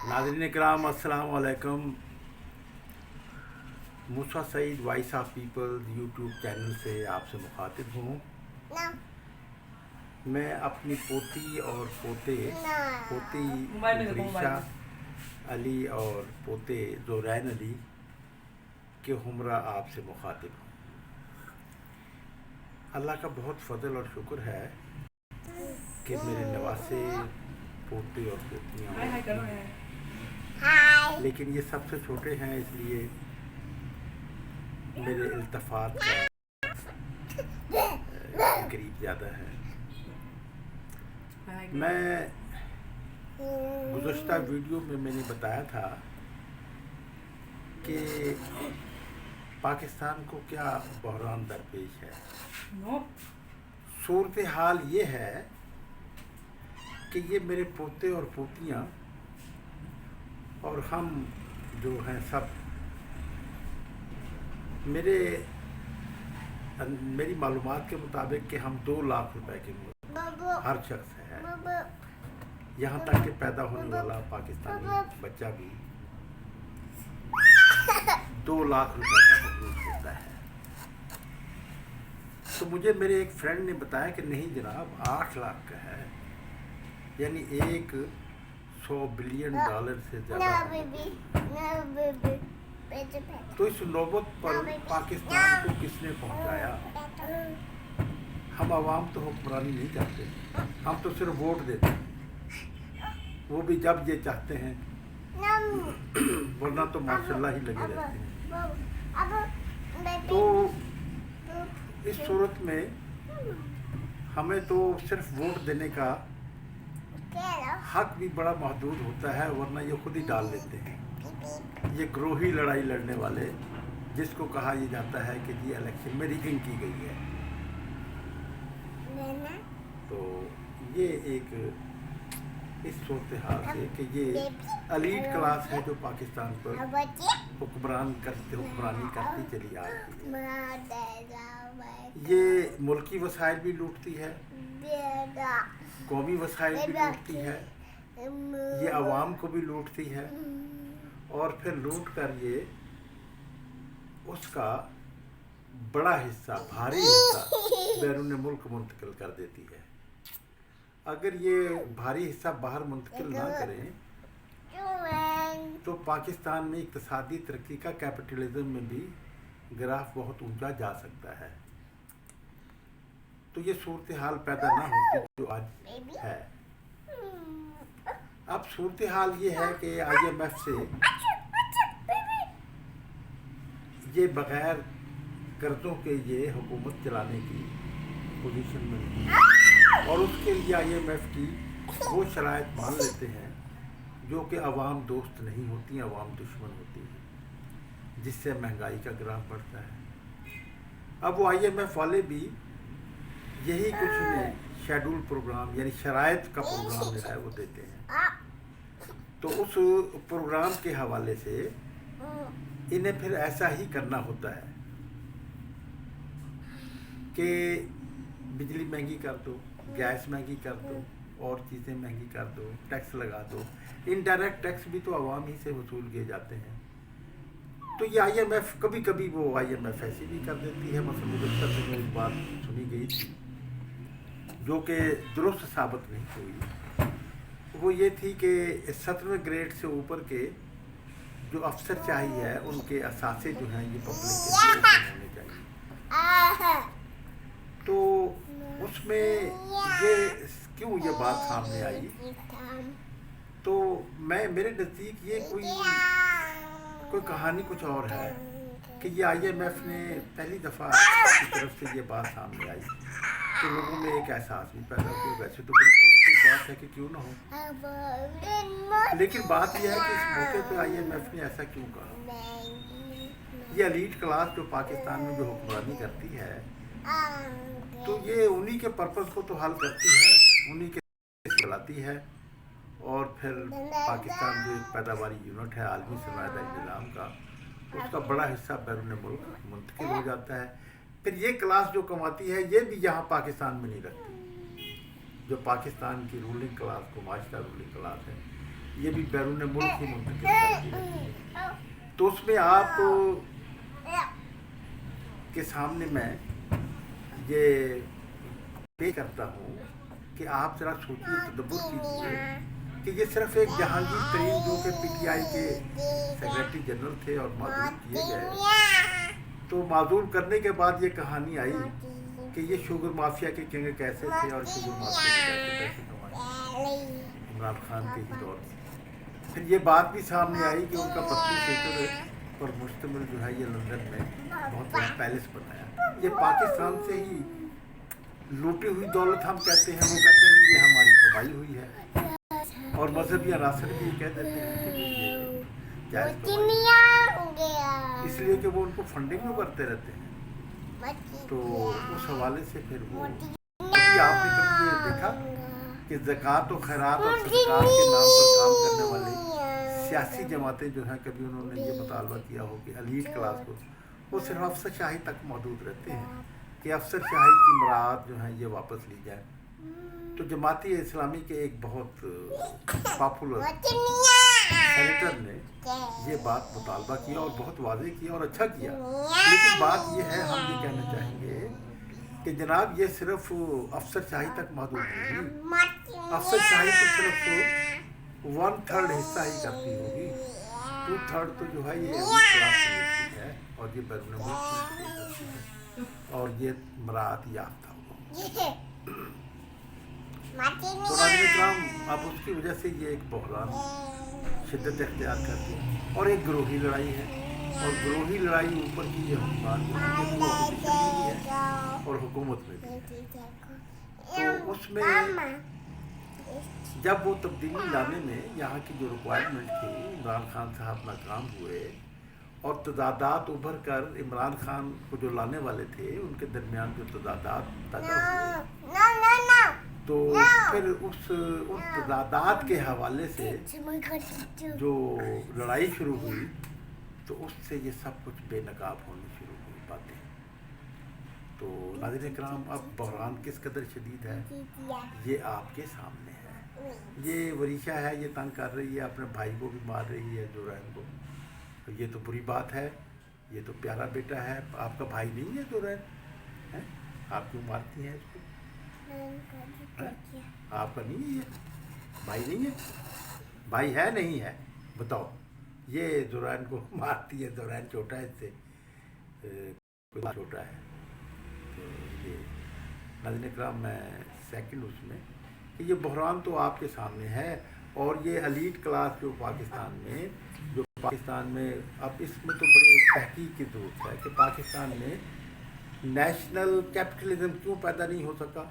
नाज़रीन इकराम अस्सलाम वालेकुम। Musa Saeed voice of people's YouTube channel से आपसे मुखातिब हूँ। मैं अपनी पोती और पोती गुरीशा अली और पोते ज़ोरैन अली के हमरा आपसे मुखातिब हूँ। अल्लाह का बहुत फजल और शुक्र है कि मेरे नवासे पोते और पोतियाँ, लेकिन ये सबसे छोटे हैं, इसलिए मेरे इल्तफ़ात का करीब ज़्यादा है। मैं गुज़श्ता वीडियो में मैंने बताया था कि पाकिस्तान को क्या बहरान दरपेश है। सूरत हाल ये है कि ये मेरे पोते और पोतियाँ और हम जो हैं सब मेरी मालूमात के मुताबिक कि हम 2 लाख रुपए के हर शख्स है, यहाँ तक कि पैदा होने वाला पाकिस्तानी बच्चा भी 2 लाख रुपए का मखरूज होता है। तो मुझे मेरे एक फ्रेंड ने बताया कि नहीं जनाब, 8 लाख का है, यानी $100 बिलियन से ज़्यादा। तो इस नौबत पर पाकिस्तान को किसने पहुंचाया? हम आवाम तो हुक्मरानी नहीं चाहते, हम तो सिर्फ वोट देते हैं, वो भी जब ये चाहते हैं, वरना तो माशाल्लाह ही लगे रहते हैं। तो इस सूरत में हमें तो सिर्फ वोट देने का हक भी बड़ा महदूद होता है, वरना ये खुद ही डाल लेते हैं। ये ग्रोही लड़ाई लड़ने वाले, जिसको कहा यह जाता है कि जी इलेक्शन में रिगिंग की गई है। तो ये एक इस सूरत हाल से कि ये एलीट क्लास है जो पाकिस्तान पर हुक्मरानी करती चली आ रही है। ये मुल्की वसाइल भी लूटती है, कौमी वसाइल भी लूटती है, ये अवाम को भी लूटती है, और फिर लूट कर ये उसका बड़ा हिस्सा, भारी हिस्सा बैरून मुल्क मुंतकिल कर देती है। अगर ये भारी हिस्सा बाहर मुंतकिल ना करें तो पाकिस्तान में इक़्तिसादी तरक्की का, कैपिटलिज्म में भी ग्राफ बहुत ऊंचा जा सकता है। तो ये सूरत हाल पैदा ना होती जो आज है। अब सूरत हाल ये है कि IMF से ये बगैर कर्जों के ये हुकूमत चलाने की पोजीशन में नहीं है, और उसके लिए IMF की वो शराइत मान लेते हैं जो कि अवाम दोस्त नहीं होती, अवाम दुश्मन होती है, जिससे महंगाई का ग्राफ बढ़ता है। अब वो IMF वाले भी यही कुछ उन्हें शेड्यूल प्रोग्राम यानी शराइत का प्रोग्राम जो है वो देते हैं। तो उस प्रोग्राम के हवाले से इन्हें फिर ऐसा ही करना होता है कि बिजली महंगी कर दो, गैस महंगी कर दो, और चीज़ें महंगी कर दो, टैक्स लगा दो। इनडायरेक्ट टैक्स भी तो आवाम ही से वसूल किए जाते हैं। तो ये IMF कभी कभी वो IMF ऐसी भी कर देती है। मतलब गुज़श्ता में एक बात सुनी गई थी जो कि दुरुस्त साबित नहीं हुई। वो ये थी कि 17वें ग्रेड से ऊपर के जो अफसर चाहिए उनके असासे जो हैं ये पब्लिक के होने चाहिए। तो उसमें ये क्यों ये बात सामने आई, तो मेरे नज़दीक ये कोई कहानी कुछ और है कि ये IMF ने पहली दफ़ा की तरफ से ये बात सामने आई तो लोगों में एक एहसास भी पैदा हुआ। वैसे तो बड़ी पॉजिटिव बात है कि क्यों ना हो, लेकिन बात यह है कि इस मौके पे IMF ने ऐसा क्यों कहा। ये एलीट क्लास जो पाकिस्तान में जो हुक्मरानी करती है, तो ये उन्हीं के पर्पस को तो हल करती है, उन्हीं के चलाती है, और फिर पाकिस्तान जो एक पैदावारी यूनिट है आलमी सरमायादारी निज़ाम का, उसका बड़ा हिस्सा बैरून मुल्क मुंतकिल हो जाता है। फिर ये क्लास जो कमाती है ये भी यहाँ पाकिस्तान में नहीं रखती। जो पाकिस्तान की रूलिंग क्लास, कुमाश का रूलिंग क्लास है, ये भी बैरून मुल्क ही मुंतकिल करती रहती है। तो उसमें आप के सामने मैं ये पे करता हूँ कि आप जरा सोचिए, तदब्बुर कीजिए कि ये सिर्फ एक जहांगीर तरीन जो कि पीटीआई के सेक्रेटरी जनरल थे और माजूर किए गए, तो माजूर करने के बाद ये कहानी आई कि ये शुगर माफिया के किंग कैसे थे और शुगर माफिया ने कैसे पैसे कमाए इमरान खान के ही दौर में। फिर ये बात भी सामने आई कि उनका 32 एकड़ पर मुश्तमिल जो है ये लंदन में बहुत बड़ा पैलेस बनाया। ये पाकिस्तान से ही लूटी हुई दौलत हम कहते हैं, वो कहते हैं ये हमारी कमाई हुई है, और मजहबी अनासर भी कह देते हैं कि ये जायज़ कमाई है, इसलिए कि वो उनको फंडिंग में करते रहते हैं। तो उस हवाले से फिर वो आपने कभी ये देखा कि ज़कात और खैरात और सदक़ात के नाम पर काम करने वाले सियासी जमातें जो हैं, कभी उन्होंने ये मुतालबा किया हो कि एलीट क्लास को वो सिर्फ अफसरशाही तक मौजूद रहते हैं कि अफसरशाही की मुराद जो है ये वापस ली जाए। तो जमाती इस्लामी के एक बहुत पॉपुलर सेनेटर ने ये बात मुतालबा किया और बहुत वाज़ेह किया और अच्छा किया। लेकिन बात ये है, हम ये कहना चाहेंगे कि जनाब ये सिर्फ अफसरशाही तक महदूद नहीं, अफसरशाही तो सिर्फ 1/3 हिस्सा ही करती होगी, 2/3 तो जो है ये क्लास है और ये बैरून मुल्क है और ये मरात याफ्ता होगा। तो नाज़रीन, अब उसकी वजह से ये एक बहरान शिद्दत इख्तियार करती है और एक ग्रोही लड़ाई है, और ग्रोही लड़ाई ऊपर की ये हुक्मरान है और हुकूमत में भी। तो उसमें जब वो तब्दीली लाने में यहाँ की जो रिक्वायरमेंट थी, इमरान खान साहब नाकाम हुए और तजादात उभर कर इमरान खान को जो लाने वाले थे उनके दरमियान जो तजादात पैदा हुए, तो फिर उन तजादात के हवाले से जो लड़ाई शुरू हुई, तो उससे ये सब कुछ बेनकाब होने शुरू हुई बातें। तो नाज़रीन इकराम, अब बहरान किस कदर शदीद है ये आपके सामने है। ये वरीशा है, ये तंग कर रही है, अपने भाई को भी मार रही है जुरैन को। तो ये तो बुरी बात है, ये तो प्यारा बेटा है, आपका भाई नहीं है जुरैन है, आप क्यों मारती हैं इसको? आपका नहीं है, ये भाई नहीं है, भाई है नहीं है, बताओ। ये जुरैन को मारती है, जुरैन छोटा है इससे, छोटा है। तो ये नाज़रीन इकराम, मैं सेकंड उसमें कि ये बहरान तो आपके सामने है, और ये एलीट क्लास जो पाकिस्तान में अब इसमें तो बड़े तहकीक की ज़रूरत है कि पाकिस्तान में नेशनल कैपिटलिज्म क्यों पैदा नहीं हो सका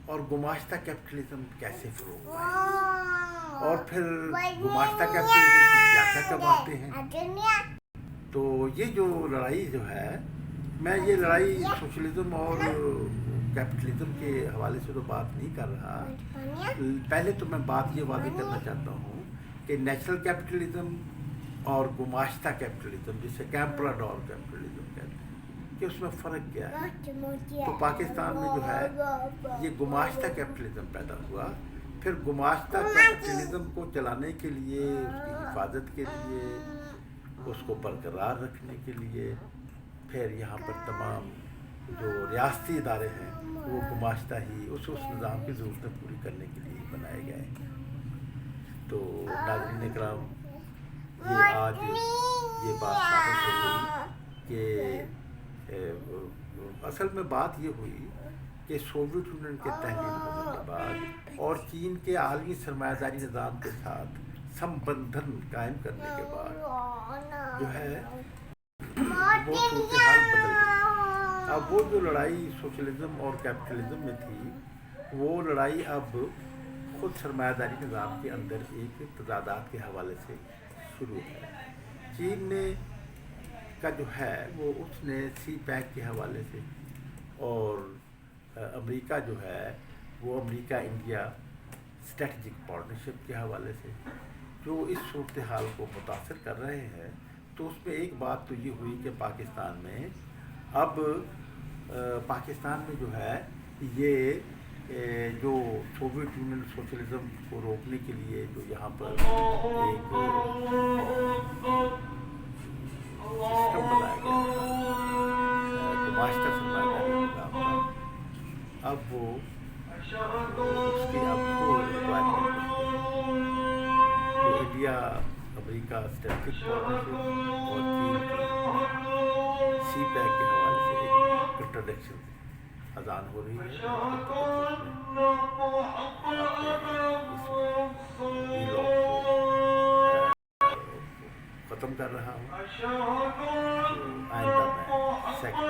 और गुमाश्ता कैपिटलिज्म कैसे फ़रोग़ पाया, और फिर गुमाश्ता कैपिटलिज्म की क्या बातें हैं। तो ये जो लड़ाई जो है, मैं ये लड़ाई सोशलिज्म और कैपिटलिज्म के हवाले से तो बात नहीं कर रहा। पहले तो मैं बात ये वाज़ेह करना चाहता हूँ कि नेशनल कैपिटलिज्म और गुमाश्ता कैपिटलिज्म, जिसे कैंपराडोर कैपिटलिज्म कहते हैं, कि उसमें फ़र्क क्या है। तो पाकिस्तान में जो है ये गुमाश्ता कैपिटलिज्म पैदा हुआ, फिर गुमाश्ता कैपिटलिज्म को चलाने के लिए, उसकी हिफाजत के लिए, उसको बरकरार रखने के लिए, फिर यहाँ पर तमाम जो रियासती इदारे हैं वो गुमाश्ता ही उस निज़ाम की ज़रूरतें पूरी करने के लिए बनाए गए। तो नाज़रीन इकराम, ये आज ये बात साबित हो गई कि असल में बात ये हुई कि सोवियत यूनियन के तहलील होने के बाद और चीन के आलमी सरमायादारी निज़ाम के साथ संबंधन कायम करने के बाद जो है वो सूरत हाल बदल गई। अब वो जो लड़ाई सोशलिज्म और कैपिटलिज्म में थी, वो लड़ाई अब खुद सरमायादारी निज़ाम के अंदर एक तजादात के हवाले से शुरू है। चीन ने का जो है वो उसने सी पैक के हवाले से, और अमेरिका जो है वो अमेरिका इंडिया स्ट्रेटजिक पार्टनरशिप के हवाले से जो इस सूरत हाल को मुतासर कर रहे हैं। तो उसमें एक बात तो ये हुई कि पाकिस्तान में अब पाकिस्तान में जो है ये جو سوویت یونین سوشلزم کو روکنے کے لیے جو یہاں پر ایک سسٹم بنایا گیا تھا، تو ماسٹر سرمایہ داری نظام تھا، اب وہ اس کی اب تو ریکوائرمنٹ تو انڈیا امریکہ اسٹریٹجک پارٹنرشپ اور چین کی سی پیک کے حوالے سے ایک انٹروڈکشن اذان ہو رہی ہے ختم کر رہا ہوں. آئندہ میں سیکنڈ